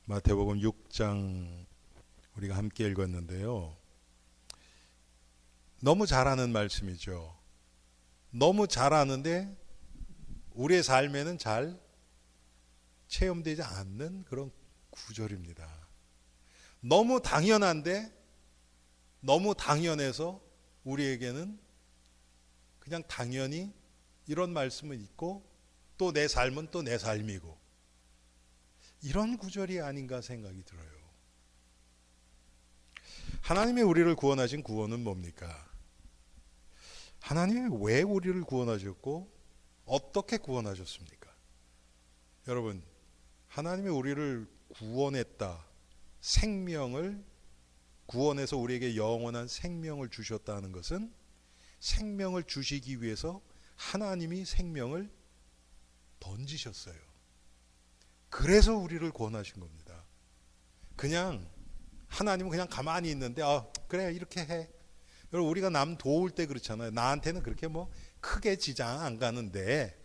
마태복음 6장 우리가 함께 읽었는데요. 너무 잘 아는 말씀이죠. 너무 잘 아는데 우리의 삶에는 잘 체험되지 않는 그런 구절입니다. 너무 당연한데 너무 당연해서 우리에게는 그냥 당연히 이런 말씀은 있고 또 내 삶은 또 내 삶이고 이런 구절이 아닌가 생각이 들어요. 하나님이 우리를 구원하신 구원은 뭡니까? 하나님이 왜 우리를 구원하셨고 어떻게 구원하셨습니까? 여러분, 하나님이 우리를 구원했다. 생명을 구원해서 우리에게 영원한 생명을 주셨다는 것은 생명을 주시기 위해서 하나님이 생명을 던지셨어요. 그래서 우리를 구원하신 겁니다. 그냥 하나님은 그냥 가만히 있는데 그래 이렇게 해. 여러분 우리가 남 도울 때 그렇잖아요. 나한테는 그렇게 뭐 크게 지장 안 가는데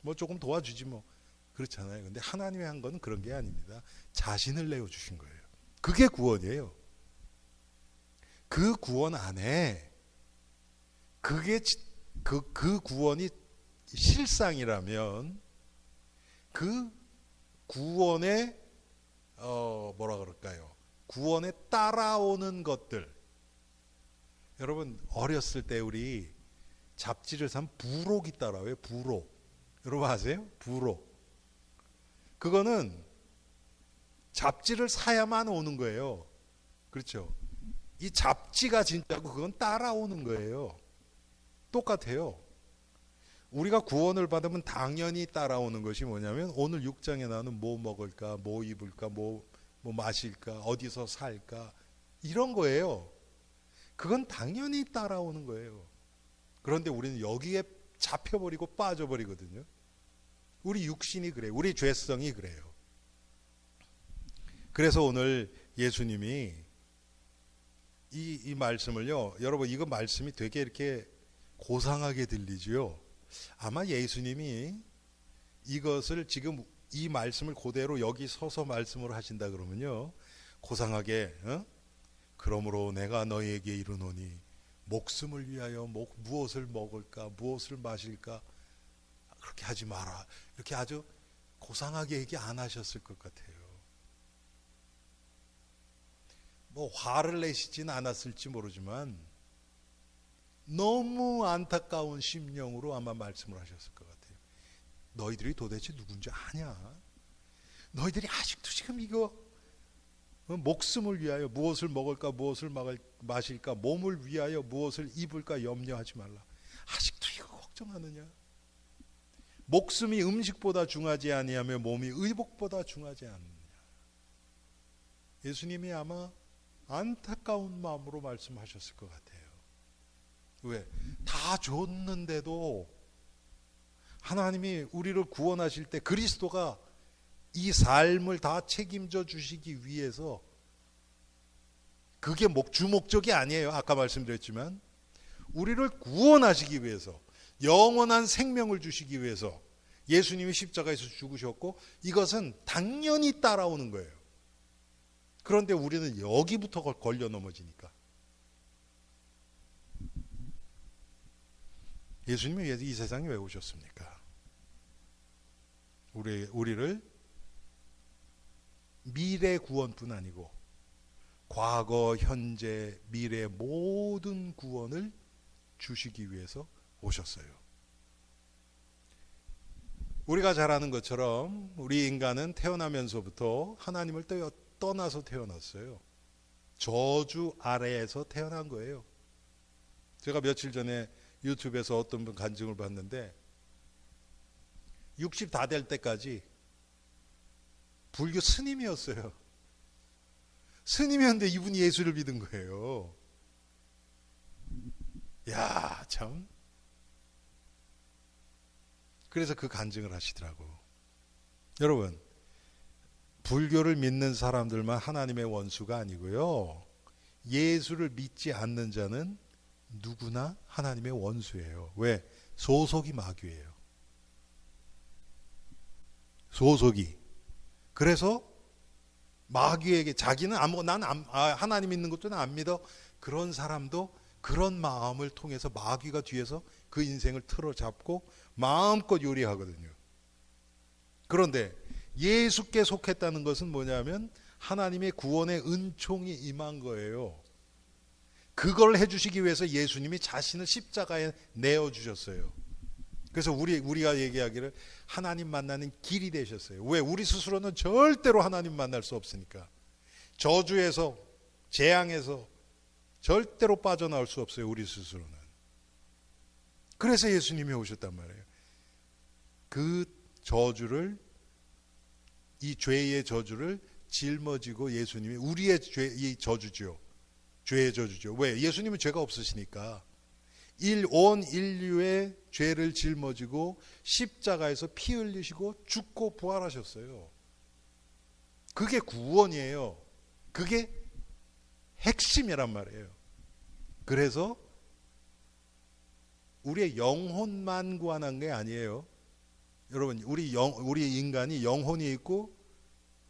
뭐 조금 도와주지 뭐 그렇잖아요. 근데 하나님이 한 건 그런 게 아닙니다. 자신을 내어주신 거예요. 그게 구원이에요. 그 구원 안에 그게 그 구원이 실상이라면 그 구원에 뭐라 그럴까요? 구원에 따라오는 것들. 여러분 어렸을 때 우리 잡지를 사면 부록이 따라와요. 부록. 여러분 아세요? 부록. 그거는 잡지를 사야만 오는 거예요. 그렇죠? 이 잡지가 진짜고 그건 따라오는 거예요. 똑같아요. 우리가 구원을 받으면 당연히 따라오는 것이 뭐냐면 오늘 6장에 나오는 뭐 먹을까, 뭐 입을까, 뭐 마실까, 어디서 살까 이런 거예요. 그건 당연히 따라오는 거예요. 그런데 우리는 여기에 잡혀버리고 빠져버리거든요. 우리 육신이 그래요. 우리 죄성이 그래요. 그래서 오늘 예수님이 이 말씀을요. 여러분 이거 말씀이 되게 이렇게 고상하게 들리지요. 아마 예수님이 이것을 지금 이 말씀을 그대로 여기 서서 말씀을 하신다 그러면요. 고상하게 그러므로 내가 너희에게 이르노니 목숨을 위하여 무엇을 먹을까 무엇을 마실까 그렇게 하지 마라. 이렇게 아주 고상하게 얘기 안 하셨을 것 같아요. 뭐 화를 내시진 않았을지 모르지만 너무 안타까운 심령으로 아마 말씀을 하셨을 것 같아요. 너희들이 도대체 누군지 아냐? 너희들이 아직도 지금 이거 목숨을 위하여 무엇을 먹을까 무엇을 마실까 몸을 위하여 무엇을 입을까 염려하지 말라. 아직도 이거 걱정하느냐? 목숨이 음식보다 중하지 아니하며 몸이 의복보다 중하지 않느냐. 예수님이 아마 안타까운 마음으로 말씀하셨을 것 같아요. 왜? 다 줬는데도 하나님이 우리를 구원하실 때 그리스도가 이 삶을 다 책임져 주시기 위해서 그게 주목적이 아니에요. 아까 말씀드렸지만 우리를 구원하시기 위해서 영원한 생명을 주시기 위해서 예수님이 십자가에서 죽으셨고 이것은 당연히 따라오는 거예요. 그런데 우리는 여기부터 걸려 넘어지니까 예수님이 이 세상에 왜 오셨습니까? 우리를 미래 구원뿐 아니고 과거, 현재, 미래 모든 구원을 주시기 위해서 오셨어요. 우리가 잘 아는 것처럼 우리 인간은 태어나면서부터 하나님을 떠나서 태어났어요. 저주 아래에서 태어난 거예요. 제가 며칠 전에 유튜브에서 어떤 분 간증을 봤는데 60 다 될 때까지 불교 스님이었어요. 스님이었는데 이분이 예수를 믿은 거예요. 야, 참. 그래서 그 간증을 하시더라고. 여러분, 불교를 믿는 사람들만 하나님의 원수가 아니고요. 예수를 믿지 않는 자는 누구나 하나님의 원수예요. 왜? 소속이 마귀예요. 소속이. 그래서 마귀에게 자기는 하나님 있는 것도 난 안 믿어. 그런 사람도 그런 마음을 통해서 마귀가 뒤에서 그 인생을 틀어잡고 마음껏 요리하거든요. 그런데 예수께 속했다는 것은 뭐냐면 하나님의 구원의 은총이 임한 거예요. 그걸 해주시기 위해서 예수님이 자신을 십자가에 내어주셨어요. 그래서 우리가 얘기하기를 하나님 만나는 길이 되셨어요. 왜? 우리 스스로는 절대로 하나님 만날 수 없으니까. 저주에서, 재앙에서 절대로 빠져나올 수 없어요. 우리 스스로는. 그래서 예수님이 오셨단 말이에요. 그 저주를, 이 죄의 저주를 짊어지고 예수님이 우리의 죄의 저주죠. 죄의 저주죠. 왜? 예수님은 죄가 없으시니까. 온 인류의 죄를 짊어지고 십자가에서 피 흘리시고 죽고 부활하셨어요. 그게 구원이에요. 그게 핵심이란 말이에요. 그래서 우리의 영혼만 구원한 게 아니에요. 여러분, 우리 인간이 영혼이 있고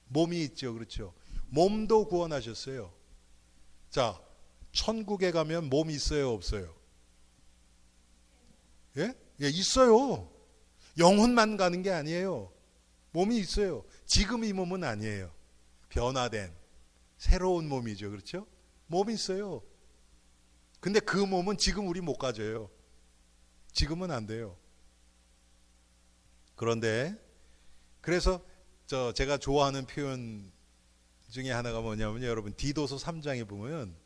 몸이 있죠. 그렇죠? 몸도 구원하셨어요. 자, 천국에 가면 몸이 있어요, 없어요? 예? 예, 있어요. 영혼만 가는 게 아니에요. 몸이 있어요. 지금 이 몸은 아니에요. 변화된 새로운 몸이죠. 그렇죠? 몸이 있어요. 근데 그 몸은 지금 우리 못 가져요. 지금은 안 돼요. 그런데 그래서 제가 좋아하는 표현 중에 하나가 뭐냐면요. 여러분, 디도서 3장에 보면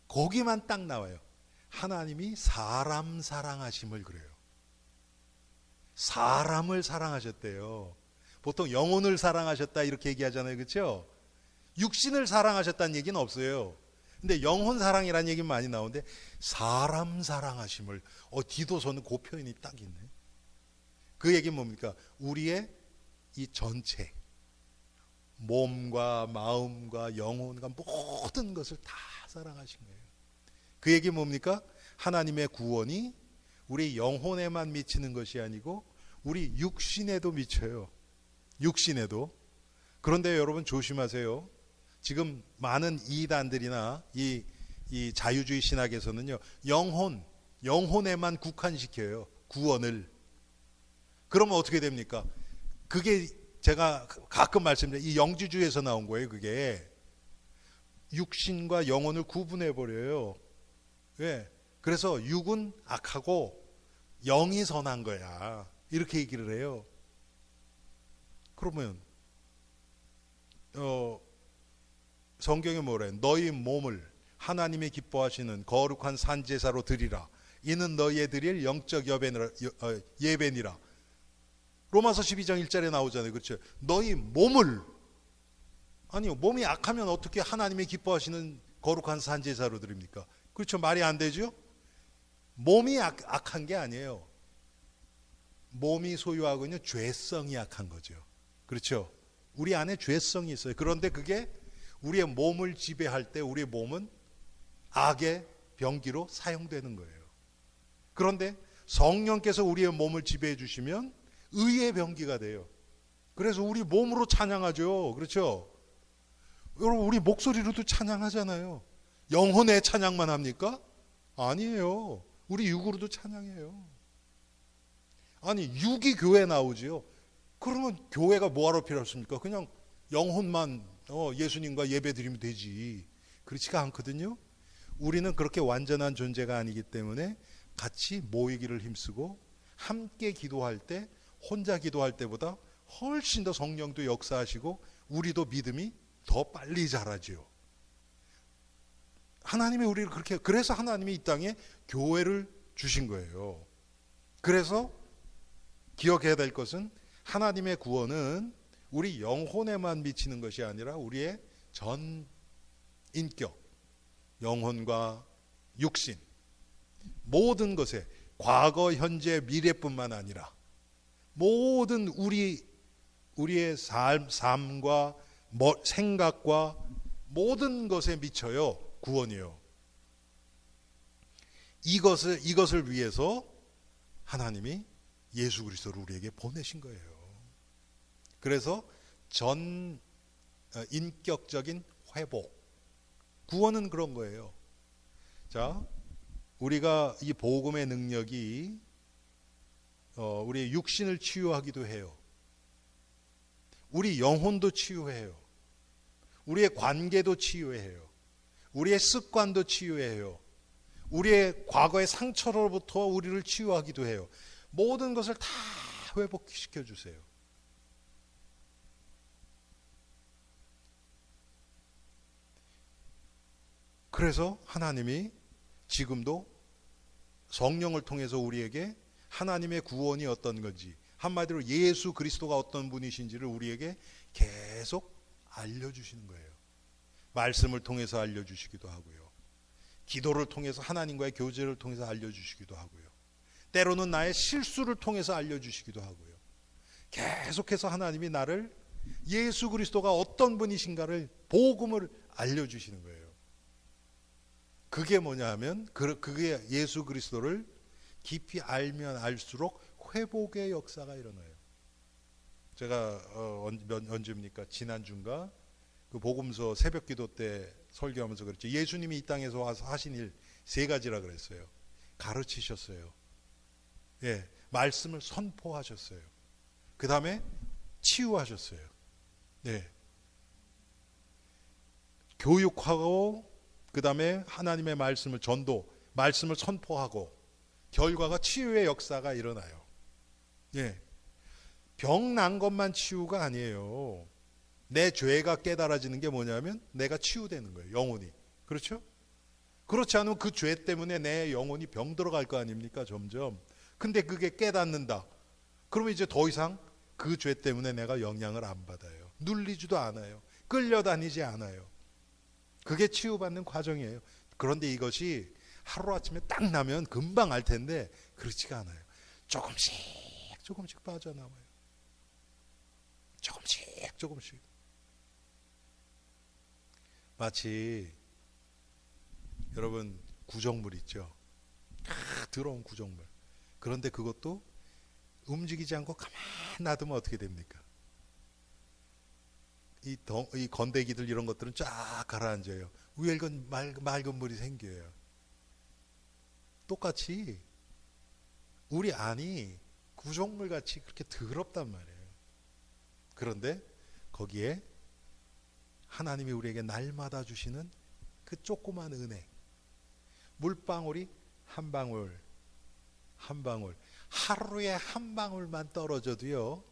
거기만 딱 나와요. 하나님이 사람 사랑하심을 그래요. 사람을 사랑하셨대요. 보통 영혼을 사랑하셨다 이렇게 얘기하잖아요. 그렇죠? 육신을 사랑하셨다는 얘기는 없어요. 근데 영혼 사랑이라는 얘기는 많이 나오는데 사람 사랑하심을 디도서는 그 표현이 딱 있네. 그 얘기는 뭡니까? 우리의 이 전체 몸과 마음과 영혼과 모든 것을 다 사랑하신 거예요. 그 얘기 뭡니까? 하나님의 구원이 우리 영혼에만 미치는 것이 아니고 우리 육신에도 미쳐요. 육신에도. 그런데 여러분 조심하세요. 지금 많은 이단들이나 이 자유주의 신학에서는요, 영혼에만 국한시켜요. 구원을. 그러면 어떻게 됩니까? 그게 제가 가끔 말씀드려요. 이 영지주의에서 나온 거예요. 그게 육신과 영혼을 구분해 버려요. 왜? 그래서 육은 악하고 영이 선한 거야. 이렇게 얘기를 해요. 그러면 성경에 뭐래? 너희 몸을 하나님이 기뻐하시는 거룩한 산제사로 드리라. 이는 너희의 드릴 영적 예배니라. 로마서 12장 1절에 나오잖아요. 그렇죠? 너희 몸을, 아니요, 몸이 악하면 어떻게 하나님이 기뻐하시는 거룩한 산제사로 드립니까? 그렇죠? 말이 안 되죠? 몸이 악한 게 아니에요. 몸이 소유하고 있는 죄성이 악한 거죠. 그렇죠? 우리 안에 죄성이 있어요. 그런데 그게 우리의 몸을 지배할 때 우리의 몸은 악의 병기로 사용되는 거예요. 그런데 성령께서 우리의 몸을 지배해 주시면 의의 병기가 돼요. 그래서 우리 몸으로 찬양하죠. 그렇죠? 여러분, 우리 목소리로도 찬양하잖아요. 영혼의 찬양만 합니까? 아니에요. 우리 육으로도 찬양해요. 아니, 육이 교회에 나오지요. 그러면 교회가 뭐하러 필요했습니까? 그냥 영혼만 예수님과 예배 드리면 되지. 그렇지가 않거든요. 우리는 그렇게 완전한 존재가 아니기 때문에 같이 모이기를 힘쓰고 함께 기도할 때, 혼자 기도할 때보다 훨씬 더 성령도 역사하시고 우리도 믿음이 더 빨리 자라지요. 하나님이 우리를 그렇게, 그래서 하나님이 이 땅에 교회를 주신 거예요. 그래서 기억해야 될 것은 하나님의 구원은 우리 영혼에만 미치는 것이 아니라 우리의 전 인격, 영혼과 육신, 모든 것에 과거, 현재, 미래뿐만 아니라 모든 우리의 삶과 생각과 모든 것에 미쳐요. 구원이요. 이것을 위해서 하나님이 예수 그리스도를 우리에게 보내신 거예요. 그래서 전 인격적인 회복. 구원은 그런 거예요. 자, 우리가 이 복음의 능력이 우리의 육신을 치유하기도 해요. 우리 영혼도 치유해요. 우리의 관계도 치유해요. 우리의 습관도 치유해요. 우리의 과거의 상처로부터 우리를 치유하기도 해요. 모든 것을 다 회복시켜 주세요. 그래서 하나님이 지금도 성령을 통해서 우리에게 하나님의 구원이 어떤 건지, 한마디로 예수 그리스도가 어떤 분이신지를 우리에게 계속 알려주시는 거예요. 말씀을 통해서 알려주시기도 하고요. 기도를 통해서 하나님과의 교제를 통해서 알려주시기도 하고요. 때로는 나의 실수를 통해서 알려주시기도 하고요. 계속해서 하나님이 나를 예수 그리스도가 어떤 분이신가를 복음을 알려주시는 거예요. 그게 뭐냐 하면 그게 예수 그리스도를 깊이 알면 알수록 회복의 역사가 일어나요. 제가 언제입니까? 지난주인가? 그 복음서 새벽기도 때 설교하면서 그랬죠. 예수님이 이 땅에서 와서 하신 일 세 가지라 그랬어요. 가르치셨어요. 예, 말씀을 선포하셨어요. 그 다음에 치유하셨어요. 네. 교육하고 그 다음에 하나님의 말씀을 말씀을 선포하고 결과가 치유의 역사가 일어나요. 예. 병 난 것만 치유가 아니에요. 내 죄가 깨달아지는 게 뭐냐면 내가 치유되는 거예요. 영혼이. 그렇죠? 그렇지 않으면 그 죄 때문에 내 영혼이 병 들어갈 거 아닙니까? 점점. 근데 그게 깨닫는다. 그러면 이제 더 이상 그 죄 때문에 내가 영향을 안 받아요. 눌리지도 않아요. 끌려다니지 않아요. 그게 치유받는 과정이에요. 그런데 이것이 하루아침에 딱 나면 금방 알 텐데 그렇지가 않아요. 조금씩 빠져나와요. 조금씩. 마치 여러분 구정물 있죠. 더러운 구정물. 그런데 그것도 움직이지 않고 가만 놔두면 어떻게 됩니까? 이 건더기들 이런 것들은 쫙 가라앉아요. 위에 이건 맑은 물이 생겨요. 똑같이 우리 안이 구정물 같이 그렇게 더럽단 말이에요. 그런데 거기에 하나님이 우리에게 날마다 주시는 그 조그만 은혜, 물방울이 한 방울 하루에 한 방울만 떨어져도요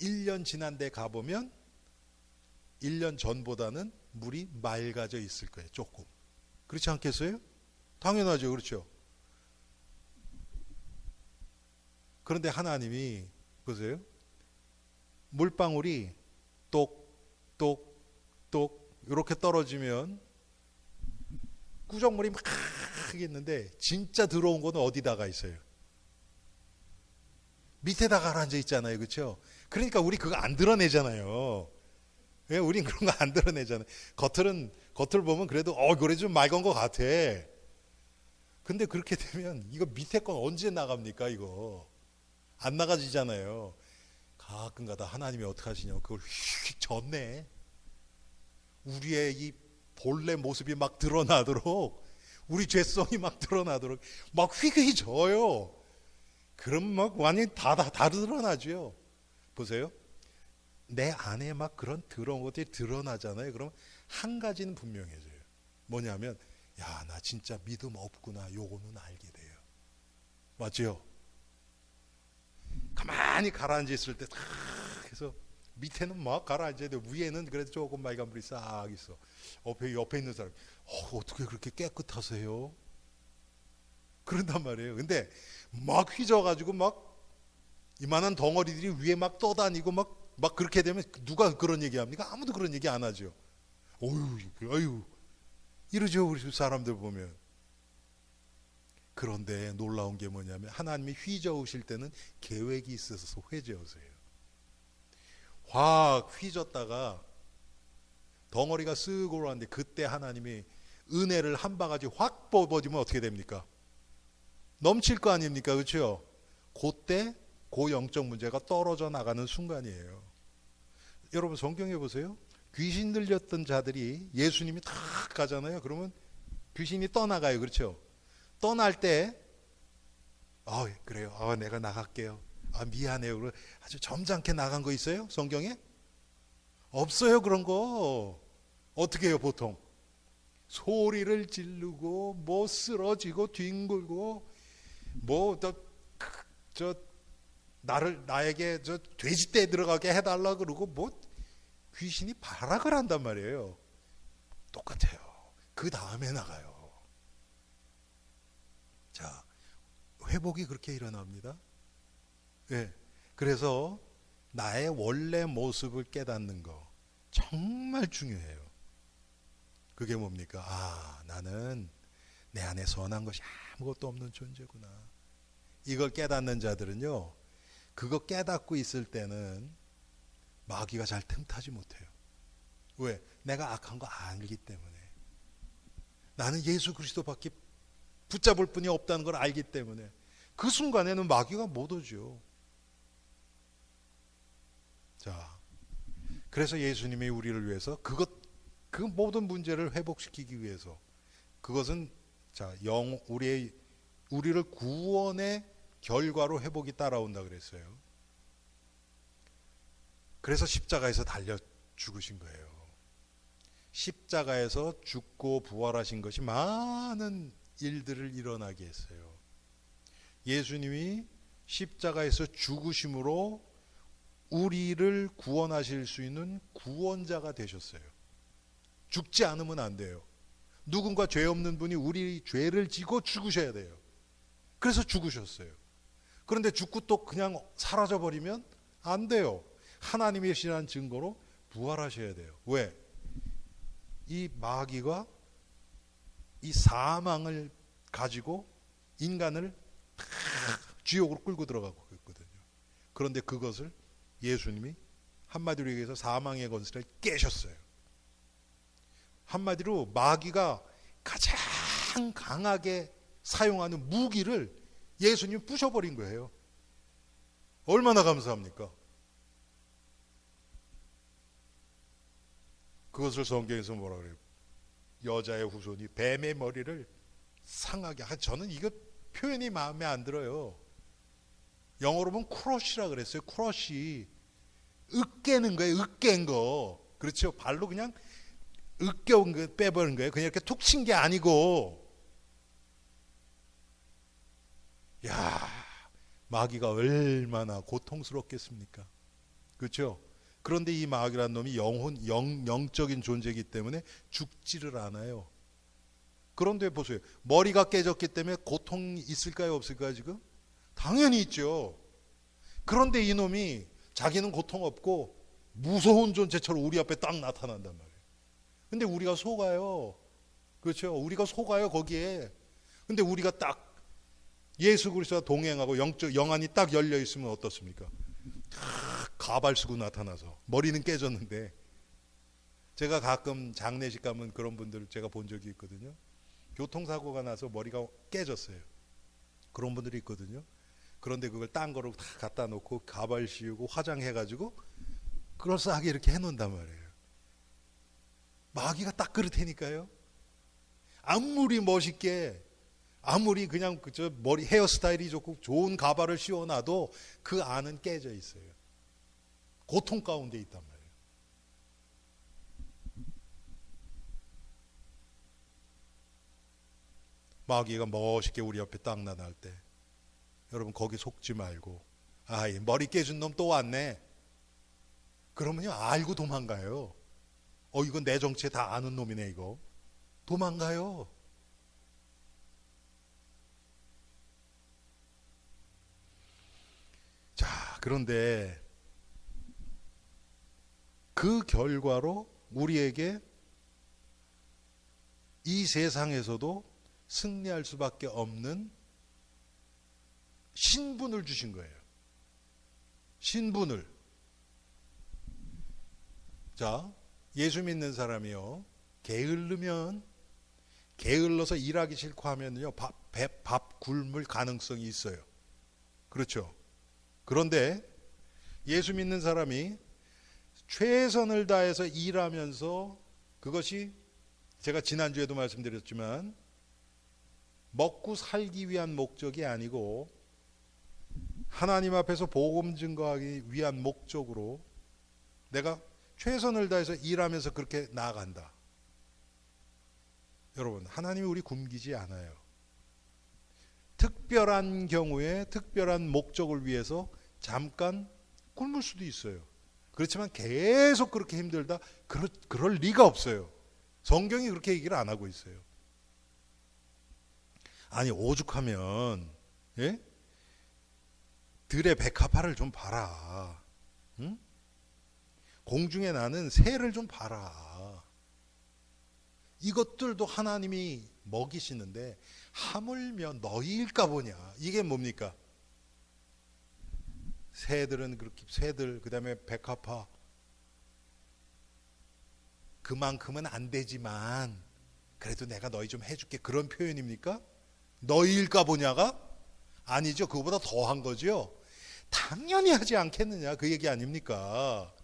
1년 지난 데 가보면 1년 전보다는 물이 맑아져 있을 거예요. 조금. 그렇지 않겠어요? 당연하죠. 그렇죠? 그런데 하나님이 보세요. 물방울이 똑똑똑 이렇게 떨어지면 구정물이 막 있는데 진짜 들어온 거는 어디다가 있어요? 밑에다 가라앉아 있잖아요. 그렇죠? 그러니까 우리 그거 안 드러내잖아요. 왜? 우린 그런 거 안 드러내잖아요. 겉을 보면 그래도 그래 좀 맑은 것 같아. 근데 그렇게 되면 이거 밑에 건 언제 나갑니까? 이거 안 나가지잖아요. 가끔가다 하나님이 어떻게 하시냐면 그걸 휙 젓네. 우리의 이 본래 모습이 막 드러나도록, 우리 죄성이 막 드러나도록 막 휙 져요. 그럼 막 완전히 다 드러나죠. 보세요. 내 안에 막 그런 더러운 것들이 드러나잖아요. 그럼 한 가지는 분명해져요. 뭐냐면 야, 나 진짜 믿음 없구나. 요거는 알게 돼요. 맞죠? 가만히 가라앉아 있을 때 해서 밑에는 막 가라앉아 있는데 위에는 그래도 조금 맑은 물이 싹 있어. 옆에 있는 사람 어떻게 그렇게 깨끗하세요? 그런단 말이에요. 근데 막 휘져가지고 막 이만한 덩어리들이 위에 막 떠다니고 막 그렇게 되면 누가 그런 얘기 합니까? 아무도 그런 얘기 안 하죠. 어휴 이러죠. 우리 사람들 보면. 그런데 놀라운 게 뭐냐면 하나님이 휘저으실 때는 계획이 있어서 휘저으세요. 확 휘졌다가 덩어리가 쓱 올라왔는데 그때 하나님이 은혜를 한 바가지 확 뽑아주면 어떻게 됩니까? 넘칠 거 아닙니까? 그렇죠? 그때 그 영적 문제가 떨어져 나가는 순간이에요. 여러분 성경에 보세요. 귀신 들렸던 자들이 예수님이 다 가잖아요. 그러면 귀신이 떠나가요. 그렇죠? 떠날 때 그래요. 내가 나갈게요. 미안해요. 그리고 아주 점잖게 나간 거 있어요? 성경에? 없어요. 그런 거. 어떻게 해요 보통? 소리를 지르고 뭐 쓰러지고 뒹굴고 뭐 나에게 저 돼지떼에 들어가게 해달라 그러고 뭐 귀신이 발악을 한단 말이에요. 똑같아요. 그 다음에 나가요. 자, 회복이 그렇게 일어납니다. 네. 그래서 나의 원래 모습을 깨닫는 거 정말 중요해요. 그게 뭡니까? 나는 내 안에 선한 것이 아무것도 없는 존재구나. 이걸 깨닫는 자들은요, 그거 깨닫고 있을 때는 마귀가 잘 틈타지 못해요. 왜? 내가 악한 거 알기 때문에. 나는 예수 그리스도밖에 붙잡을 분이 없다는 걸 알기 때문에 그 순간에는 마귀가 못 오죠. 자, 그래서 예수님이 우리를 위해서 그 모든 문제를 회복시키기 위해서 그것은 우리를 구원의 결과로 회복이 따라온다 그랬어요. 그래서 십자가에서 달려 죽으신 거예요. 십자가에서 죽고 부활하신 것이 많은 일들을 일어나게 했어요. 예수님이 십자가에서 죽으심으로 우리를 구원하실 수 있는 구원자가 되셨어요. 죽지 않으면 안 돼요. 누군가 죄 없는 분이 우리 죄를 지고 죽으셔야 돼요. 그래서 죽으셨어요. 그런데 죽고 또 그냥 사라져버리면 안 돼요. 하나님의 신한 증거로 부활하셔야 돼요. 왜? 이 마귀가 이 사망을 가지고 인간을 지옥으로 끌고 들어가고 있거든요. 그런데 그것을 예수님이 한마디로 얘기해서 사망의 권세를 깨셨어요. 한마디로 마귀가 가장 강하게 사용하는 무기를 예수님이 부셔버린 거예요. 얼마나 감사합니까? 그것을 성경에서 뭐라 그래요? 여자의 후손이 뱀의 머리를 상하게 저는 이거 표현이 마음에 안 들어요. 영어로 보면 크러쉬라 그랬어요. 크러쉬. 으깨는 거예요. 으깬 거. 그렇죠? 발로 그냥 으깨온 거 빼버린 거예요. 그냥 이렇게 툭 친 게 아니고. 야, 마귀가 얼마나 고통스럽겠습니까? 그렇죠? 그런데 이 마귀라는 놈이 영적인 존재이기 때문에 죽지를 않아요. 그런데 보세요. 머리가 깨졌기 때문에 고통이 있을까요? 없을까요? 지금? 당연히 있죠. 그런데 이놈이 자기는 고통 없고 무서운 존재처럼 우리 앞에 딱 나타난단 말이에요. 근데 우리가 속아요. 그렇죠? 우리가 속아요 거기에. 근데 우리가 딱 예수 그리스도와 동행하고 영안이 딱 열려 있으면 어떻습니까? 가발 쓰고 나타나서 머리는 깨졌는데, 제가 가끔 장례식 가면 그런 분들 제가 본 적이 있거든요. 교통사고가 나서 머리가 깨졌어요. 그런 분들이 있거든요. 그런데 그걸 딴 거로 다 갖다 놓고 가발 씌우고 화장해가지고 그럴싸하게 이렇게 해놓는단 말이에요. 마귀가 딱 그렇다니까요. 아무리 멋있게, 아무리 그냥 저 머리 헤어스타일이 좋고 좋은 가발을 씌워놔도 그 안은 깨져 있어요. 고통 가운데 있단 말이에요. 마귀가 멋있게 우리 옆에 딱 나타날 때 여러분 거기 속지 말고, 이 머리 깨진 놈 또 왔네. 그러면요 알고 도망가요. 이건 내 정체 다 아는 놈이네 이거. 도망가요. 자, 그런데 그 결과로 우리에게 이 세상에서도 승리할 수밖에 없는 신분을 주신 거예요. 신분을. 자, 예수 믿는 사람이요, 게을러서 일하기 싫고 하면요 밥 굶을 가능성이 있어요. 그렇죠? 그런데 예수 믿는 사람이 최선을 다해서 일하면서 그것이 제가 지난주에도 말씀드렸지만 먹고 살기 위한 목적이 아니고 하나님 앞에서 복음 증거하기 위한 목적으로 내가 최선을 다해서 일하면서 그렇게 나아간다. 여러분, 하나님이 우리 굶기지 않아요. 특별한 경우에 특별한 목적을 위해서 잠깐 굶을 수도 있어요. 그렇지만 계속 그렇게 힘들다? 그럴 리가 없어요. 성경이 그렇게 얘기를 안 하고 있어요. 아니, 오죽하면 예? 들의 백합화를 좀 봐라. 응? 공중에 나는 새를 좀 봐라. 이것들도 하나님이 먹이시는데 하물며 너희일까 보냐. 이게 뭡니까? 새들은 그렇게 새들 그다음에 백합화 그만큼은 안 되지만 그래도 내가 너희 좀 해줄게. 그런 표현입니까? 너희일까 보냐가? 아니죠. 그거보다 더한 거죠. 당연히 하지 않겠느냐. 그 얘기 아닙니까?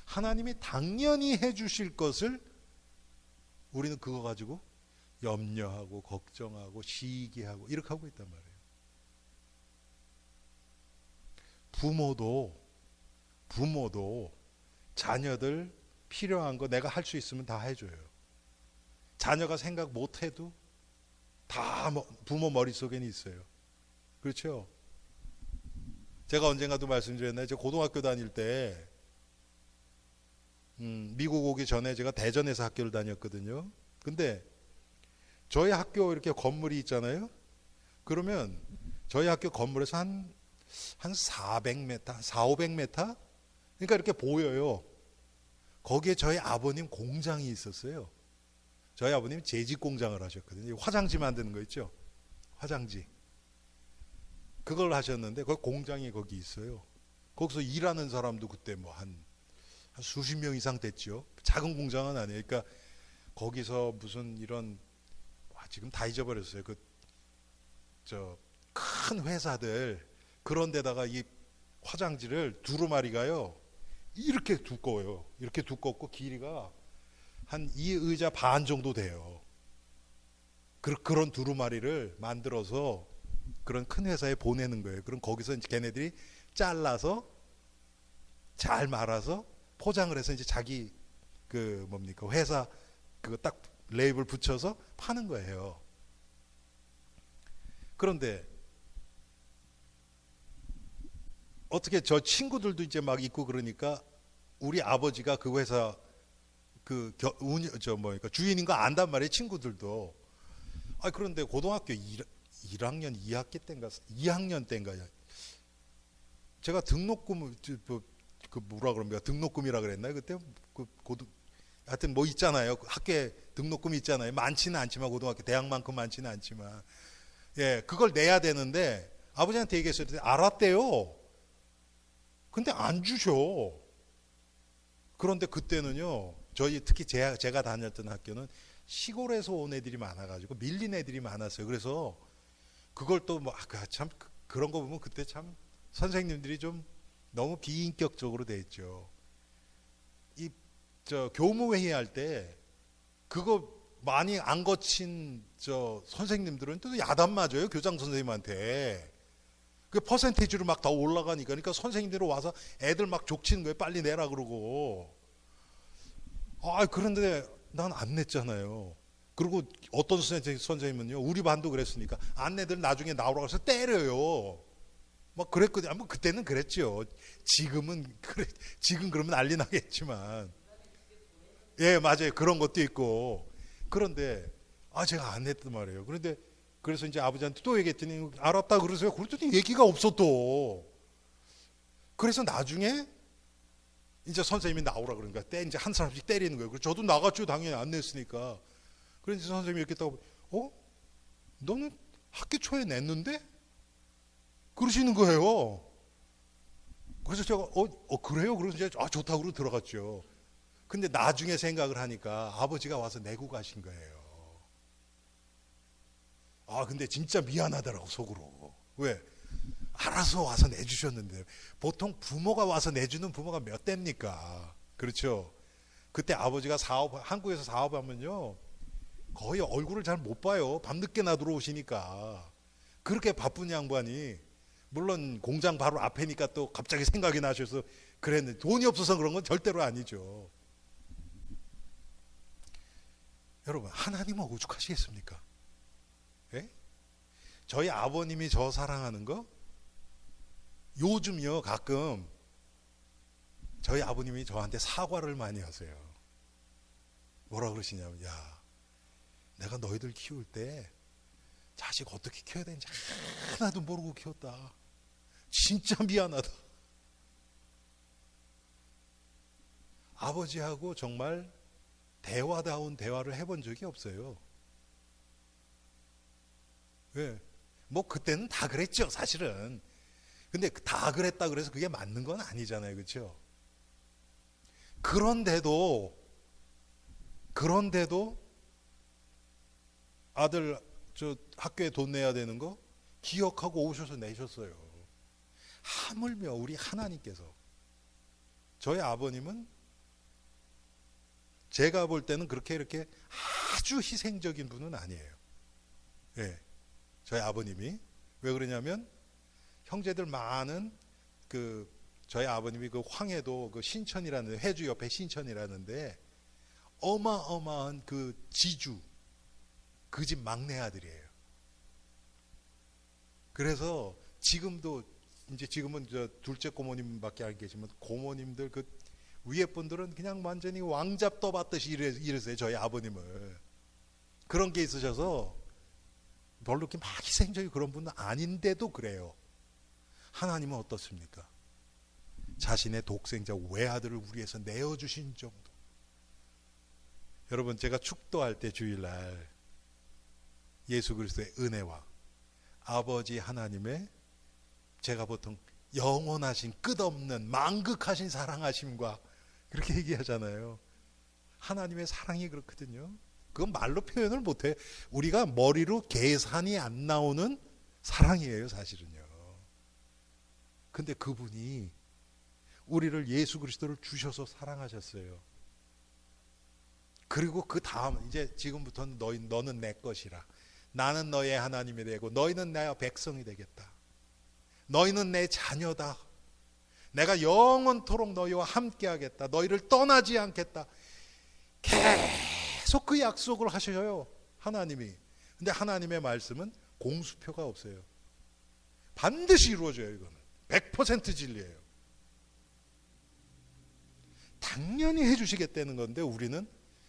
하나님이 당연히 해주실 것을 우리는 그거 가지고 염려하고 걱정하고 시기하고 이렇게 하고 있단 말이에요. 부모도 자녀들 필요한 거 내가 할 수 있으면 다 해줘요. 자녀가 생각 못해도 다 부모 머릿속에는 있어요. 그렇죠? 제가 언젠가도 말씀드렸나요? 제가 고등학교 다닐 때 미국 오기 전에 제가 대전에서 학교를 다녔거든요. 근데 저희 학교 이렇게 건물이 있잖아요. 그러면 저희 학교 건물에서 한 400m, 500m? 그러니까 이렇게 보여요. 거기에 저희 아버님 공장이 있었어요. 저희 아버님 재직 공장을 하셨거든요. 화장지 만드는 거 있죠? 화장지. 그걸 하셨는데 그 공장이 거기 있어요. 거기서 일하는 사람도 그때 뭐 한 수십 명 이상 됐죠. 작은 공장은 아니에요. 그러니까 거기서 무슨 이런 지금 다 잊어버렸어요. 큰 회사들 그런 데다가 이 화장지를 두루마리가요. 이렇게 두꺼워요. 이렇게 두껍고 길이가 한 이 의자 반 정도 돼요. 그런 두루마리를 만들어서 그런 큰 회사에 보내는 거예요. 그럼 거기서 이제 걔네들이 잘라서 잘 말아서 포장을 해서 이제 자기 회사 그거 딱 레이블 붙여서 파는 거예요. 그런데 어떻게 저 친구들도 이제 막 있고 그러니까 우리 아버지가 그 회사 주인인 거 안단 말이에요. 친구들도. 그런데 고등학교 1학년 2학년 때인가 제가 등록금 뭐라 그럽니까? 등록금이라 그랬나요? 그때 하여튼 뭐 있잖아요. 학교에 등록금이 있잖아요. 많지는 않지만 고등학교 대학만큼 많지는 않지만 예, 그걸 내야 되는데 아버지한테 얘기했을 때 알았대요. 근데 안 주셔. 그런데 그때는요. 저희 특히 제가 다녔던 학교는 시골에서 온 애들이 많아가지고 밀린 애들이 많았어요. 그래서 그걸 또 참 그런 거 보면 그때 참 선생님들이 좀 너무 비인격적으로 돼 있죠. 교무회의 할 때 그거 많이 안 거친 선생님들은 또 야단 맞아요. 교장 선생님한테. 그 퍼센테이지로 막 다 올라가니까. 그러니까 선생님들이 와서 애들 막 족치는 거예요. 빨리 내라 그러고. 그런데 난 안 냈잖아요. 그리고 어떤 선생님은요. 우리 반도 그랬으니까 안 내들 나중에 나오라고 해서 때려요. 막 그랬거든요. 뭐 그때는 그랬죠. 지금 그러면 난리 나겠지만. 예, 맞아요. 그런 것도 있고. 그런데 제가 안 냈단 말이에요. 그래서 이제 아버지한테 또 얘기했더니 알았다 그러세요. 그랬더니 얘기가 없어 또. 그래서 나중에 이제 선생님이 나오라 그러니까 이제 한 사람씩 때리는 거예요. 그래서 저도 나갔죠. 당연히 안 냈으니까. 그래서 선생님이 이렇게 딱 너는 학기 초에 냈는데? 그러시는 거예요. 그래서 제가 그래요? 그래서 이제 좋다고 그러고 들어갔죠. 근데 나중에 생각을 하니까 아버지가 와서 내고 가신 거예요. 근데 진짜 미안하더라고 속으로. 왜? 알아서 와서 내주셨는데, 보통 부모가 와서 내주는 부모가 몇 대입니까? 그렇죠? 그때 아버지가 한국에서 사업하면요, 거의 얼굴을 잘 못 봐요. 밤늦게나 들어오시니까. 그렇게 바쁜 양반이, 물론 공장 바로 앞에니까 또 갑자기 생각이 나셔서 그랬는데, 돈이 없어서 그런 건 절대로 아니죠. 여러분, 하나님은 오죽하시겠습니까? 예? 저희 아버님이 저 사랑하는 거, 요즘요, 가끔 저희 아버님이 저한테 사과를 많이 하세요. 뭐라 그러시냐면, 야, 내가 너희들 키울 때 자식 어떻게 키워야 되는지 하나도 모르고 키웠다. 진짜 미안하다. 아버지하고 정말 대화다운 대화를 해본 적이 없어요. 왜? 뭐 그때는 다 그랬죠, 사실은. 근데 다 그랬다 그래서 그게 맞는 건 아니잖아요, 그렇죠? 그런데도 아들 저 학교에 돈 내야 되는 거 기억하고 오셔서 내셨어요. 하물며 우리 하나님께서, 저희 아버님은 제가 볼 때는 그렇게 이렇게 아주 희생적인 분은 아니에요. 예, 저희 아버님이. 왜 그러냐면 형제들 많은 저희 아버님이 그 황해도 그 신천이라는, 회주 옆에 신천이라는데 어마어마한 그 지주, 그 집 막내 아들이에요. 그래서 지금은 저 둘째 고모님밖에 안 계시면, 고모님들 그 위에 분들은 그냥 완전히 왕잡 떠받듯이 이러세요, 저희 아버님을. 그런 게 있으셔서 별로 이렇게 막 희생적인 그런 분은 아닌데도 그래요. 하나님은 어떻습니까? 자신의 독생자 외아들을 우리에서 내어주신 정도. 여러분, 제가 축도할 때 주일날 예수 그리스도의 은혜와 아버지 하나님의, 제가 보통 영원하신 끝없는 망극하신 사랑하심과 그렇게 얘기하잖아요. 하나님의 사랑이 그렇거든요. 그건 말로 표현을 못해. 우리가 머리로 계산이 안 나오는 사랑이에요, 사실은요. 근데 그분이 우리를, 예수 그리스도를 주셔서 사랑하셨어요. 그리고 그 다음, 이제 지금부터는 너는 내 것이라. 나는 너의 하나님이 되고 너희는 내 백성이 되겠다. 너희는 내 자녀다. 내가 영원토록 너희와 함께 하겠다. 너희를 떠나지 않겠다. 계속 그 약속을 하셔요, 하나님이. 근데 하나님의 말씀은 공수표가 없어요. 반드시 이루어져요. 이거는 100% 진리예요. 당연히 해주시겠다는 건데 우리는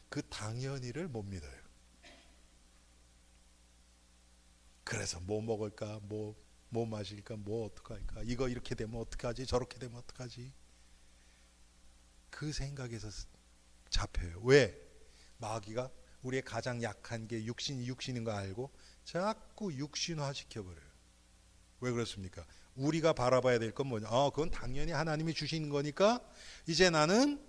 그 당연히를 못 믿어요. 그래서 뭐 먹을까, 뭐 마실까, 뭐 어떡할까, 이거 이렇게 되면 어떡하지, 저렇게 되면 어떡하지, 그 생각에서 잡혀요. 왜? 마귀가 우리의 가장 약한 게 육신인 거 알고 자꾸 육신화 시켜버려요. 왜 그렇습니까? 우리가 바라봐야 될 건 뭐냐? 그건 당연히 하나님이 주시는 거니까 이제 나는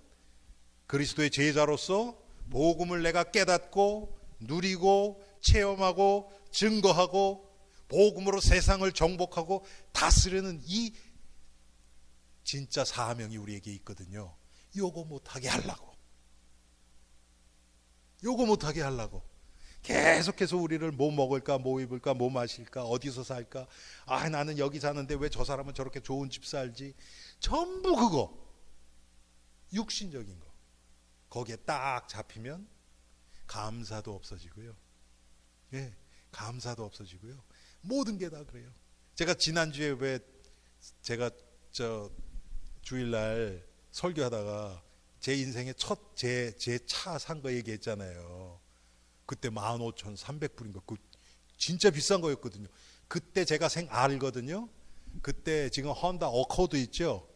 그리스도의 제자로서 복음을 내가 깨닫고 누리고 체험하고 증거하고 복음으로 세상을 정복하고 다스리는 이 진짜 사명이 우리에게 있거든요. 요거 못하게 하려고 계속해서 우리를 뭐 먹을까, 뭐 입을까, 뭐 마실까, 어디서 살까, 나는 여기 사는데 왜 저 사람은 저렇게 좋은 집 살지, 전부 그거 육신적인 거. 거기에 딱 잡히면 감사도 없어지고요. 예, 감사도 없어지고요. 모든 게 다 그래요. 제가 지난주에 왜 제가 주일날 설교하다가 제 인생의 첫 제 차 산 거 얘기했잖아요. 그때 15,300불인가, 그 진짜 비싼 거였거든요. 그때 제가 알거든요. 그때 지금 헌다 어코드 있죠?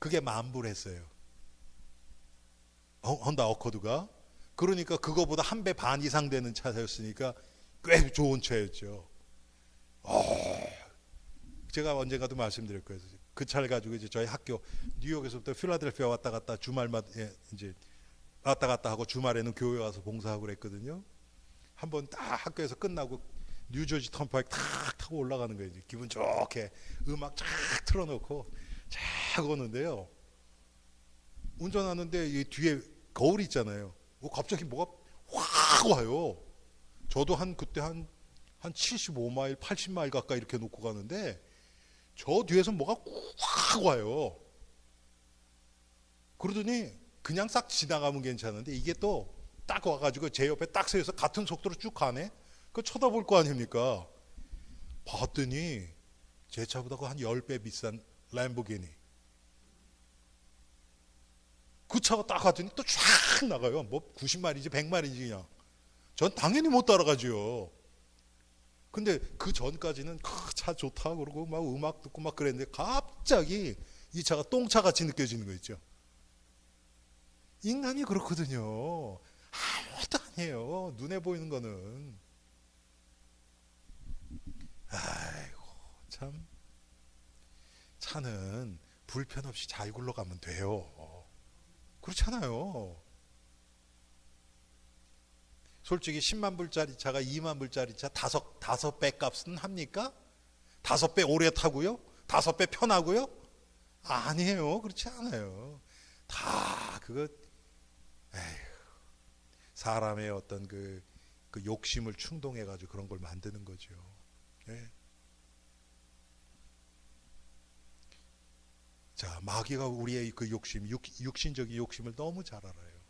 그게 10,000불 했어요. 헌다 어코드가. 그러니까 그거보다 한 배 반 이상 되는 차였으니까 꽤 좋은 차였죠. 제가 언젠가도 말씀드릴 거예요. 그 차를 가지고 이제 저희 학교 뉴욕에서부터 필라델피아 왔다 갔다 주말마다 이제 왔다 갔다 하고 주말에는 교회 와서 봉사하고 그랬거든요. 한번 딱 학교에서 끝나고 뉴저지 턴파이크 탁 타고 올라가는 거예요. 기분 좋게 음악 쫙 틀어놓고 쫙 오는데요. 운전하는데 이 뒤에 거울이 있잖아요. 갑자기 뭐가 확 와요. 저도 그때 한 75마일, 80마일 가까이 이렇게 놓고 가는데 저 뒤에서 뭐가 확 와요. 그러더니 그냥 싹 지나가면 괜찮은데 이게 또 딱 와가지고 제 옆에 딱 서서 같은 속도로 쭉 가네. 그거 쳐다볼 거 아닙니까? 봤더니 제 차보다 한 10배 비싼 램보기니. 그 차가 딱 갔더니 또 쫙 나가요. 뭐 90마일이지 100마일이지 그냥. 전 당연히 못 따라가죠. 근데 그 전까지는 차 좋다 그러고 막 음악 듣고 막 그랬는데 갑자기 이 차가 똥차 같이 느껴지는 거 있죠. 인간이 그렇거든요. 아무것도 아니에요. 눈에 보이는 거는. 아이고 참 차는 불편 없이 잘 굴러가면 돼요. 그렇잖아요. 솔직히 10만 불짜리 차가 2만 불짜리 차 다섯 배 값은 합니까? 5배 오래 타고요? 5배 편하고요? 아니에요. 그렇지 않아요. 다 그거 에휴, 사람의 어떤 그 욕심을 충동해가지고 그런 걸 만드는 거죠. 예. 자, 마귀가 우리의 그 욕심, 육신적인 욕심을 너무 잘 알아요.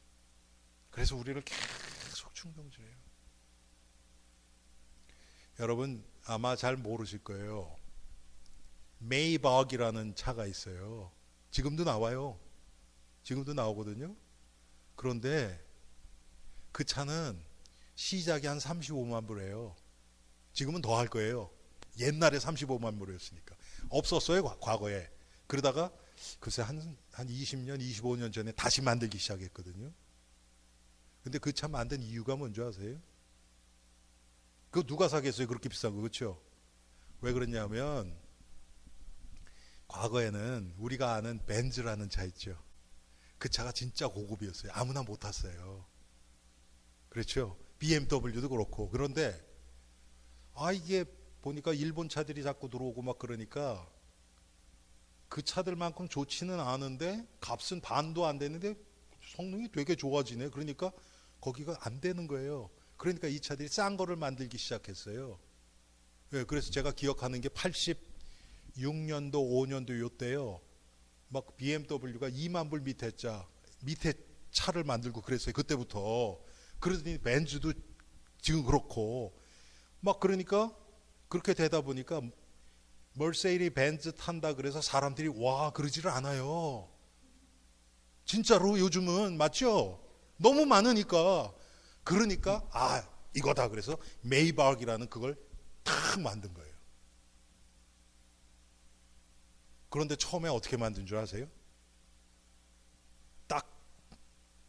그래서 우리를 계속 충동질해요. 여러분 아마 잘 모르실 거예요. 메이버그이라는 차가 있어요. 지금도 나와요. 지금도 나오거든요. 그런데 그 차는 시작이 한 35만 불이에요. 지금은 더 할 거예요. 옛날에 35만 불이었으니까. 없었어요, 과거에. 그러다가 글쎄 한 20년, 25년 전에 다시 만들기 시작했거든요. 근데 그 차 만든 이유가 뭔지 아세요? 그거 누가 사겠어요? 그렇게 비싼 거, 그렇죠? 왜 그러냐면 과거에는 우리가 아는 벤츠라는 차 있죠. 그 차가 진짜 고급이었어요. 아무나 못 탔어요. 그렇죠? BMW도 그렇고. 그런데 이게 보니까 일본 차들이 자꾸 들어오고 막 그러니까 그 차들만큼 좋지는 않은데 값은 반도 안 되는데 성능이 되게 좋아지네. 그러니까 거기가 안 되는 거예요. 그러니까 이 차들이 싼 거를 만들기 시작했어요. 네, 그래서 제가 기억하는 게 86년도, 5년도 요때요. 막 BMW가 2만 불 밑에 차를 만들고 그랬어요. 그때부터. 그러더니 벤츠도 지금 그렇고 막 그러니까 그렇게 되다 보니까 머세이스 벤츠 탄다 그래서 사람들이 와 그러지를 않아요. 진짜로 요즘은 맞죠? 너무 많으니까. 그러니까 이거다 그래서 메이버그이라는 그걸 탁 만든 거예요. 그런데 처음에 어떻게 만든 줄 아세요? 딱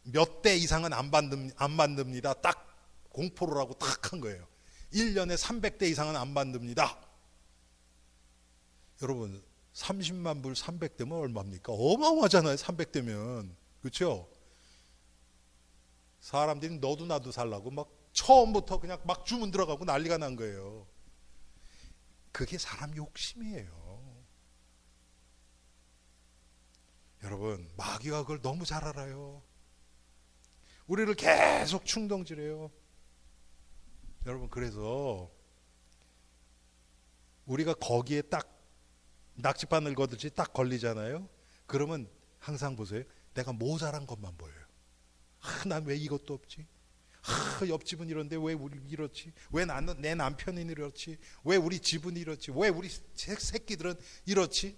몇 대 이상은 안 만듭니다. 딱 공포를 하고 딱 한 거예요. 1년에 300대 이상은 안 만듭니다. 여러분 30만 불 300대면 얼마입니까? 어마어마하잖아요. 300대면. 그렇죠? 사람들이 너도 나도 살라고 막 처음부터 그냥 막 주문 들어가고 난리가 난 거예요. 그게 사람 욕심이에요. 여러분 마귀가 그걸 너무 잘 알아요. 우리를 계속 충동질해요. 여러분 그래서 우리가 거기에 딱 낙지바늘 거듯이 딱 걸리잖아요. 그러면 항상 보세요. 내가 모자란 것만 보여요. 난 왜 이것도 없지? 옆집은 이런데 왜 우리 이렇지? 왜 나는 내 남편이 이렇지? 왜 우리 집은 이렇지? 왜 우리 새끼들은 이렇지?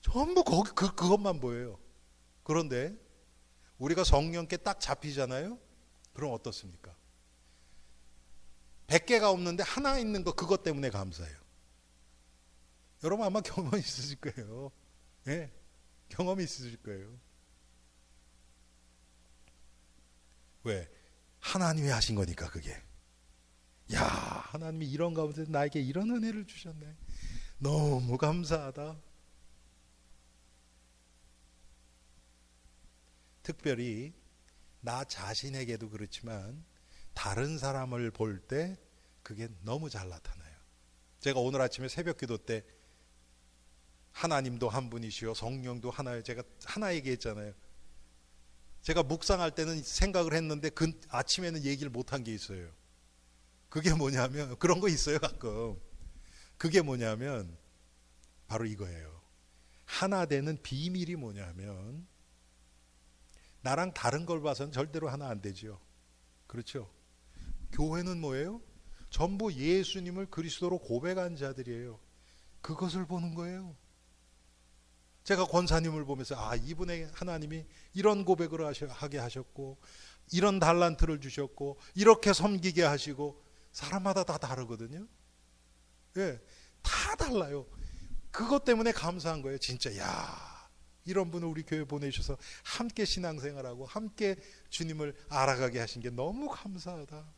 전부 그것만 보여요. 그런데 우리가 성령께 딱 잡히잖아요. 그럼 어떻습니까? 100개가 없는데 하나 있는 거 그것 때문에 감사해요. 여러분 아마 경험이 있으실 거예요. 예, 경험이 있으실 거예요. 왜? 하나님이 하신 거니까 그게. 야, 하나님이 이런 가운데 나에게 이런 은혜를 주셨네. 너무 감사하다. 특별히 나 자신에게도 그렇지만 다른 사람을 볼 때 그게 너무 잘 나타나요. 제가 오늘 아침에 새벽 기도 때 하나님도 한 분이시요 성령도 하나요. 제가 하나 얘기했잖아요. 제가 묵상할 때는 생각을 했는데 그 아침에는 얘기를 못한 게 있어요. 그게 뭐냐면 그런 거 있어요 가끔. 그게 뭐냐면 바로 이거예요. 하나 되는 비밀이 뭐냐면 나랑 다른 걸 봐서는 절대로 하나 안 되죠. 그렇죠? 교회는 뭐예요? 전부 예수님을 그리스도로 고백한 자들이에요. 그것을 보는 거예요. 제가 권사님을 보면서 이분의 하나님이 이런 고백을 하게 하셨고 이런 달란트를 주셨고 이렇게 섬기게 하시고 사람마다 다 다르거든요. 예, 다 달라요. 그것 때문에 감사한 거예요. 진짜 이런 분을 우리 교회 보내주셔서 함께 신앙생활하고 함께 주님을 알아가게 하신 게 너무 감사하다.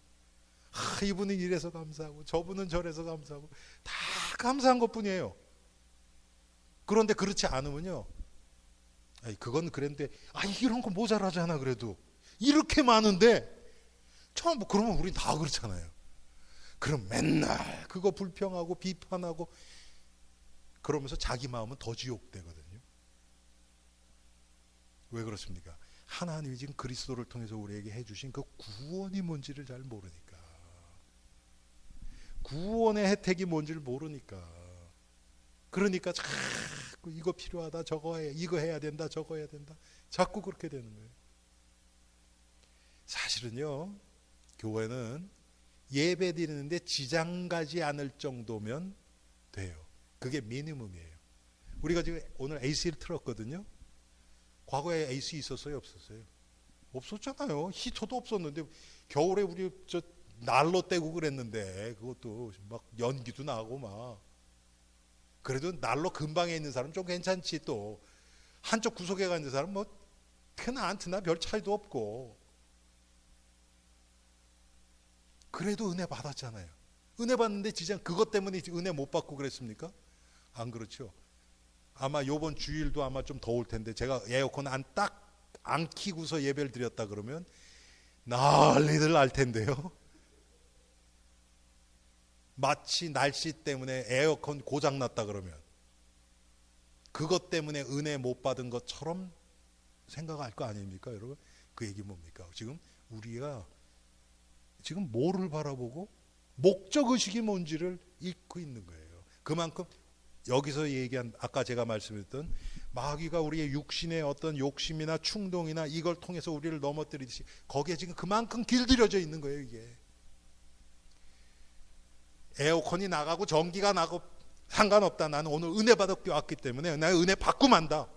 이분은 이래서 감사하고 저분은 저래서 감사하고 다 감사한 것뿐이에요. 그런데 그렇지 않으면요, 그건 그랬는데 이런 거 모자라잖아. 그래도 이렇게 많은데 그러면 우린 다 그렇잖아요. 그럼 맨날 그거 불평하고 비판하고 그러면서 자기 마음은 더 지옥되거든요. 왜 그렇습니까? 하나님이 지금 그리스도를 통해서 우리에게 해주신 그 구원이 뭔지를 잘 모르니까, 구원의 혜택이 뭔지를 모르니까, 그러니까 자꾸 이거 필요하다, 이거 해야 된다, 저거 해야 된다, 자꾸 그렇게 되는 거예요. 사실은요, 교회는 예배 드리는데 지장 가지 않을 정도면 돼요. 그게 미니멈이에요. 우리가 지금 오늘 AC를 틀었거든요. 과거에 AC 있었어요, 없었어요? 없었잖아요. 히터도 없었는데 겨울에 우리 난로 떼고 그랬는데 그것도 막 연기도 나고 막. 그래도 난로 근방에 있는 사람 좀 괜찮지. 또 한쪽 구석에 가 있는 사람 뭐 트나 안 트나 별 차이도 없고. 그래도 은혜 받았잖아요. 은혜 받는데 지장 그것 때문에 은혜 못 받고 그랬습니까? 안 그렇죠. 아마 요번 주일도 아마 좀 더울 텐데 제가 에어컨 안 키고서 예배를 드렸다 그러면 난리들 날 텐데요. 마치 날씨 때문에 에어컨 고장 났다 그러면 그것 때문에 은혜 못 받은 것처럼 생각할 거 아닙니까, 여러분? 그 얘기 뭡니까? 지금 우리가 지금 뭐를 바라보고 목적 의식이 뭔지를 잃고 있는 거예요. 그만큼 여기서 얘기한 아까 제가 말씀드렸던 마귀가 우리의 육신의 어떤 욕심이나 충동이나 이걸 통해서 우리를 넘어뜨리듯이 거기에 지금 그만큼 길들여져 있는 거예요. 이게 에어컨이 나가고 전기가 나고 상관없다. 나는 오늘 은혜 받았기 왔기 때문에 나 은혜 받고 만다.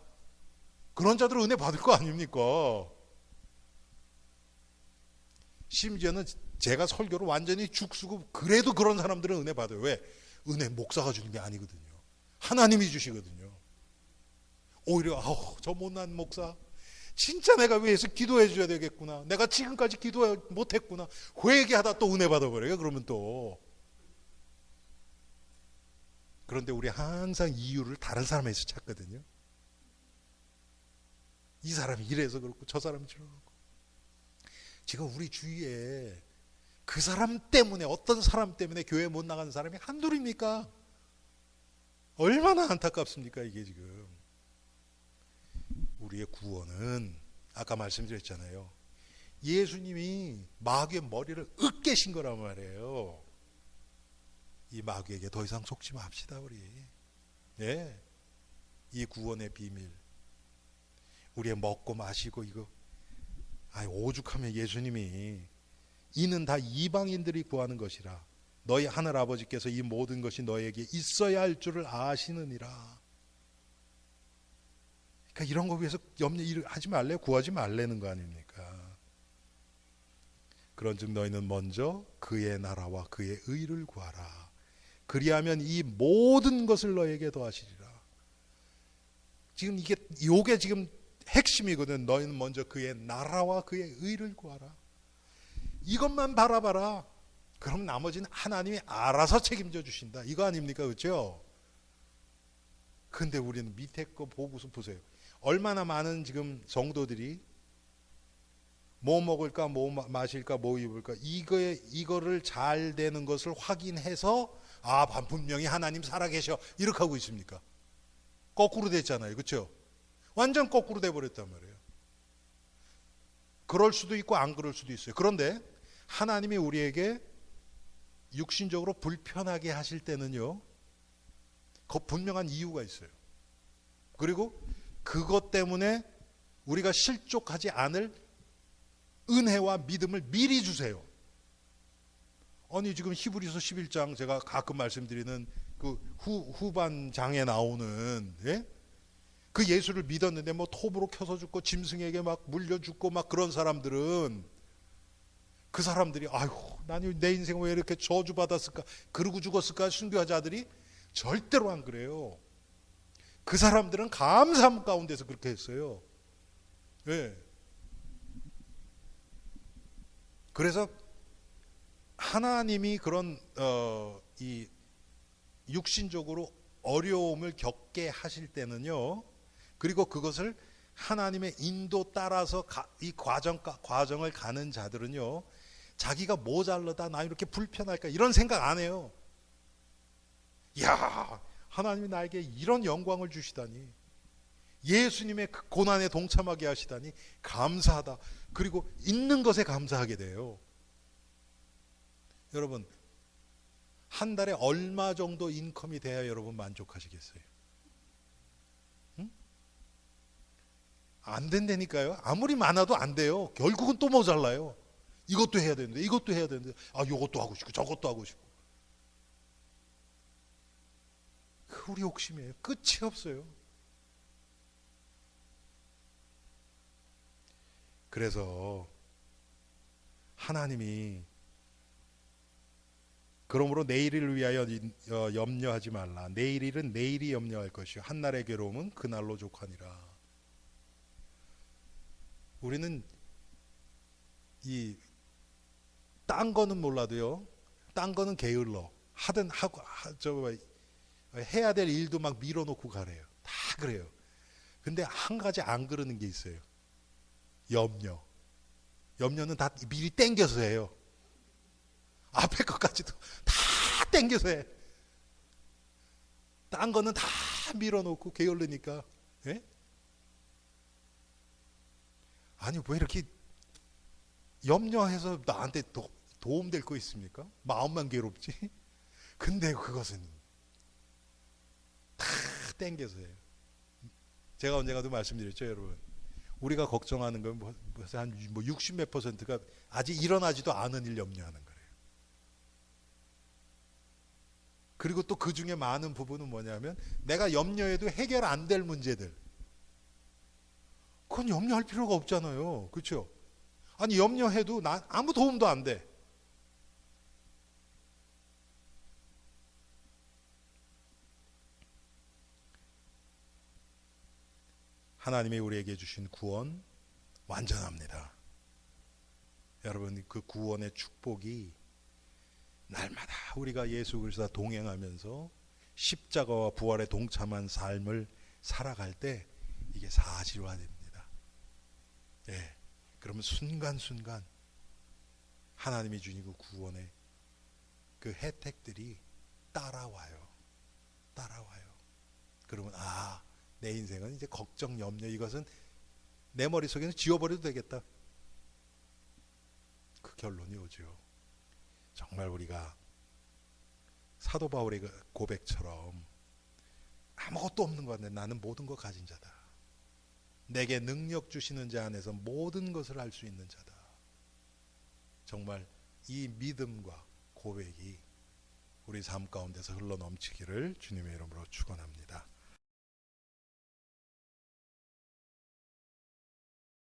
그런 자들은 은혜 받을 거 아닙니까? 심지어는 제가 설교를 완전히 죽쓰고 그래도 그런 사람들은 은혜 받아요. 왜? 은혜 목사가 주는 게 아니거든요. 하나님이 주시거든요. 오히려 저 못난 목사 진짜 내가 위해서 기도해 줘야 되겠구나. 내가 지금까지 기도 못했구나. 회개하다 또 은혜 받아버려요. 그러면 또. 그런데 우리 항상 이유를 다른 사람에서 찾거든요. 이 사람이 이래서 그렇고 저 사람이 저러고. 지금 우리 주위에 그 사람 때문에 어떤 사람 때문에 교회 못 나가는 사람이 한둘입니까? 얼마나 안타깝습니까 이게 지금. 우리의 구원은 아까 말씀드렸잖아요. 예수님이 마귀의 머리를 으깨신 거란 말이에요. 이 마귀에게 더 이상 속지 맙시다 우리. 네, 이 구원의 비밀. 우리의 먹고 마시고 이거 오죽하면 예수님이 이는 다 이방인들이 구하는 것이라 너희 하늘 아버지께서 이 모든 것이 너에게 있어야 할 줄을 아시느니라. 그러니까 이런 거 위해서 염려하지 말래, 구하지 말라는 거 아닙니까? 그런즉 너희는 먼저 그의 나라와 그의 의를 구하라. 그리하면 이 모든 것을 너에게 더하시리라. 지금 요게 지금 핵심이거든. 너희는 먼저 그의 나라와 그의 의를 구하라. 이것만 바라봐라. 그럼 나머지는 하나님이 알아서 책임져 주신다. 이거 아닙니까? 그렇죠? 근데 우리는 밑에 거 보고서 보세요. 얼마나 많은 지금 성도들이 뭐 먹을까, 뭐 마실까, 뭐 입을까, 이거를 잘 되는 것을 확인해서 분명히 하나님 살아계셔 이렇게 하고 있습니까? 거꾸로 됐잖아요. 그렇죠? 완전 거꾸로 돼버렸단 말이에요. 그럴 수도 있고 안 그럴 수도 있어요. 그런데 하나님이 우리에게 육신적으로 불편하게 하실 때는요, 그 분명한 이유가 있어요. 그리고 그것 때문에 우리가 실족하지 않을 은혜와 믿음을 미리 주세요. 아니 지금 히브리서 11장 제가 가끔 말씀드리는 그 후반 장에 나오는, 예? 그 예수를 믿었는데 뭐 톱으로 켜서 죽고 짐승에게 막 물려 죽고 막 그런 사람들은, 그 사람들이 아유 나는 내 인생 왜 이렇게 저주받았을까 그러고 죽었을까, 순교자들이 절대로 안 그래요. 그 사람들은 감사함 가운데서 그렇게 했어요. 예. 그래서 하나님이 그런 이 육신적으로 어려움을 겪게 하실 때는요, 그리고 그것을 하나님의 인도 따라서 이 과정을 가는 자들은요, 자기가 모자르다, 나 이렇게 불편할까 이런 생각 안 해요. 야, 하나님이 나에게 이런 영광을 주시다니, 예수님의 그 고난에 동참하게 하시다니 감사하다. 그리고 있는 것에 감사하게 돼요. 여러분, 한 달에 얼마 정도 인컴이 돼야 여러분 만족하시겠어요? 응? 안 된다니까요. 아무리 많아도 안 돼요. 결국은 또 모자라요. 이것도 해야 되는데, 이것도 해야 되는데, 이것도 하고 싶고 저것도 하고 싶고. 우리 욕심이에요. 끝이 없어요. 그래서 하나님이 그러므로 내일을 위하여 염려하지 말라. 내일 일은 내일이 염려할 것이요 한날의 괴로움은 그날로 족하니라. 우리는 이 딴 거는 몰라도요, 딴 거는 게을러 하든 하고 해야 될 일도 막 밀어놓고 가래요. 다 그래요. 근데 한 가지 안 그러는 게 있어요. 염려는 다 미리 땡겨서 해요. 앞에 것까지도 다 땡겨서 해. 딴 거는 다 밀어놓고 게을르니까. 예? 아니 왜 이렇게 염려해서 나한테 도움될 거 있습니까? 마음만 괴롭지. 근데 그것은 다 땡겨서 해요. 제가 언젠가도 말씀드렸죠, 여러분. 우리가 걱정하는 건 한 60몇 %가 아직 일어나지도 않은 일 염려하는 거예요. 그리고 또 그 중에 많은 부분은 뭐냐면, 내가 염려해도 해결 안 될 문제들, 그건 염려할 필요가 없잖아요. 그렇죠? 아니 염려해도 난 아무 도움도 안 돼. 하나님이 우리에게 주신 구원 완전합니다. 여러분, 그 구원의 축복이 날마다 우리가 예수 그리스도와 동행하면서 십자가와 부활에 동참한 삶을 살아갈 때 이게 사실화됩니다. 예. 그러면 순간순간 하나님이 주신 그 구원의 그 혜택들이 따라와요. 그러면 내 인생은 이제 걱정, 염려, 이것은 내 머릿속에는 지워버려도 되겠다. 그 결론이 오죠. 정말 우리가 사도 바울의 그 고백처럼 아무것도 없는 것 같은데 나는 모든 것 가진 자다. 내게 능력 주시는 자 안에서 모든 것을 할 수 있는 자다. 정말 이 믿음과 고백이 우리 삶 가운데서 흘러넘치기를 주님의 이름으로 축원합니다.